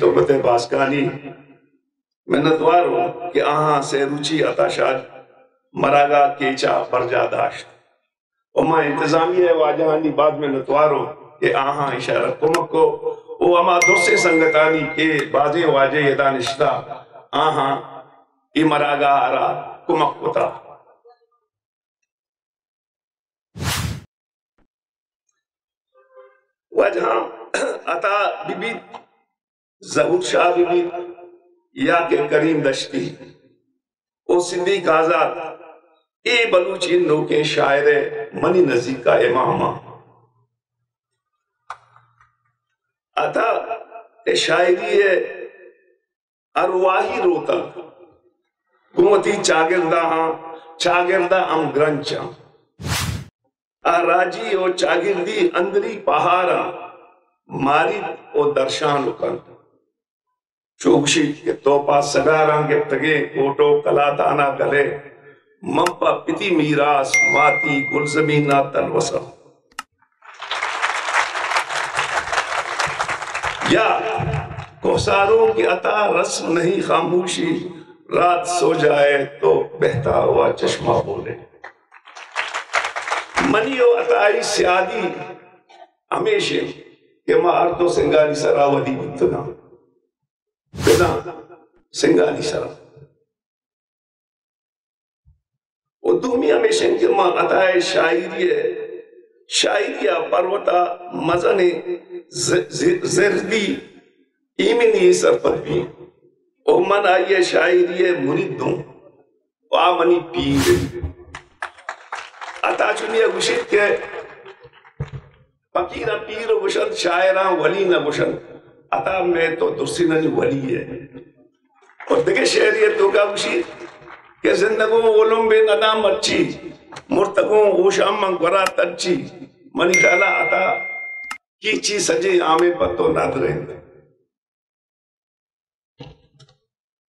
تو بتے باسکانی منتوارو کہ آہاں سے روچی عطا شاد مراگا کیچا برجا داشت اما انتظامیہ واجہانی بعد میں نتوارو کہ آہاں اشارہ کمک کو او اما درسے سنگتانی کے بازیں واجہ یدا نشتا آہاں ای مراگا آرا کمک کتا وجہ عطا بی بی ظہور شاہ بی بی یا کہ کریم دشتی او صدیق آزاد اے بلوچی نو کے شاعر منی نزی کا امامہ عطا اے شاعری ہے ارواحی روتا گمتی چاگردہ ہاں چاگردہ ام گرنچا آراجی او چاگردی اندری پہارا مارید او درشان لکن چوگشی کے توپا سگاران کے تگے کوٹو کلا دانا گلے ممپا پتی میراس ماتی گل زمینہ تلوسا یا کوساروں کی عطا رسم نہیں خاموشی رات سو جائے تو بہتا ہوا چشمہ بولے منی و عطائی سیادی ہمیشہ کہ ماں اردو سنگانی سراودی بتنا بنا سنگانی سرا وہ دومی ہمیشہ کہ ماں عطائی شاعریہ پروتا مزن زردی ایمنی سرپت بھی او من آئیے شاعریہ مریدوں و آمنی پیر عطا چنیہ گشت کے فقیرہ پیر و گشت شاعران ولی نہ گشت عطا میں تو درسی نہ ولی ہے اور دیکھے شہریتوں کا گشت کہ زندگوں علم بے ندام اچھی مرتگوں غوشام منگورا ترچی منی خیالہ عطا کی چیز سجے آمیں پتو نادریں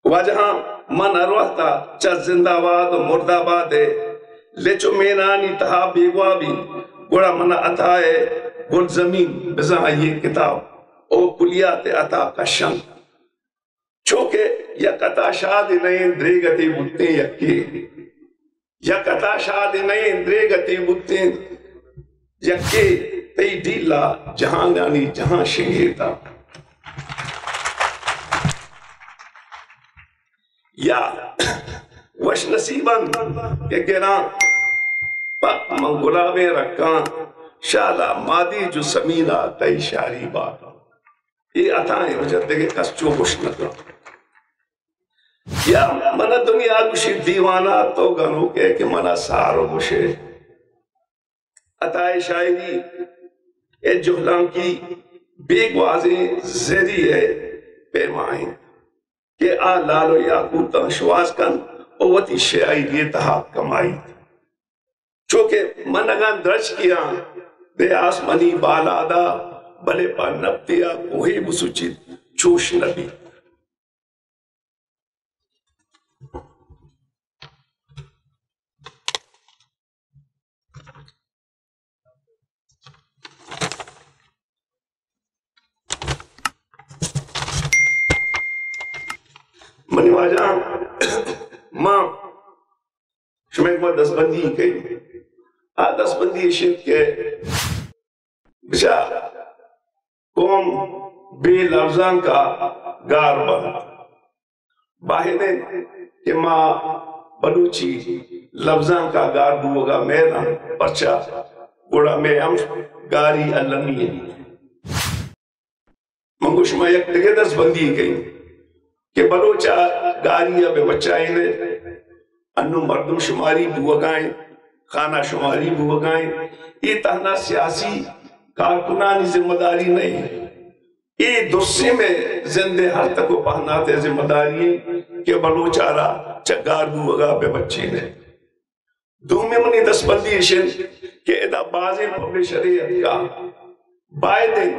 واجہاں من اروح تا چا زندہ آباد و مرد آباد ہے لیچو مینانی تہا بیگوا بھی گوڑا من عطا ہے گل زمین بزاں یہ کتاب او کلیات عطا کا شن چونکہ یک عطا شاد نہیں دریگتی بُتیں یکی یک عطا شاد نہیں دریگتی بُتیں یکی تی ڈیلا جہاں یعنی جہاں شنگیتا یا وش نصیباً کہ گران پاک من گلابیں رکھاں شالا مادی جو سمینہ تی شاری باتا یہ عطائیں وجہ دے کس چو گوش نکا یا منا دنیا گوشی دیوانا تو گنو کہ منا سارو گوشے عطائے شاعری اے جہلان کی بے گوازیں زیری ہے پیمائیں کہ آ لالو یاقوتا شواز کن اوتی شاعری تہا کمائی چونکہ من اگان درج کیا دے آسمانی بالادا بلے پا نبتیا کوئی بسوچت چوش نبی منی واجہ ماں شمیک میں دس بندی ہی کئی دس بندی شرک کے بچا قوم بے لفظان کا گار بنا باہدیں کہ ماں بلوچی لفظان کا گار بوگا میرا پرچا گوڑا میں ہم گاری علمی منگوش میں یک تگے دس بندی ہی کئی کہ بلوچا گاریہ بے بچائیں نے انو مردم شماری بوگائیں خانہ شماری بوگائیں یہ تہنا سیاسی کارکنانی ذمہ داری نہیں یہ درسی میں زندے ہر تک کو پہناتے ذمہ داری کہ بلوچارا چگار بوگا بے بچی نے دومی منی دس بندی اشن کہ ادا بازیں پبلشریت کا بائدیں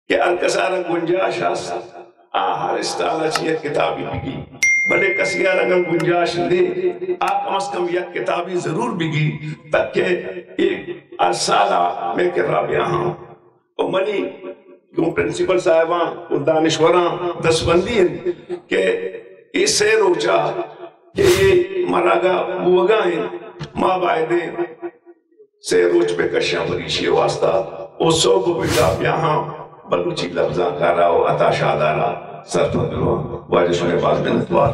کہ ارکسارا گنجاش آسا ہر استعالیٰ چیئے کتابی بگی بلے کسی آرگم گنجاش دے کم از کم یک کتابی ضرور بگی تک کہ ایک ارسالہ میں کر رہا بیاں ہوں اور منی کیوں پرنسپل صاحباں و دانشوراں دستبندی ہیں کہ اس سے روچا کہ یہ مراگا بوگائیں ماں بائدیں سے روچ پہ کشیاں پریشی واسطہ او سو بوگا یہاں بلوچی لفظاں کارا و عطا شادارا سرفت رو واجہ شنے باز منتوار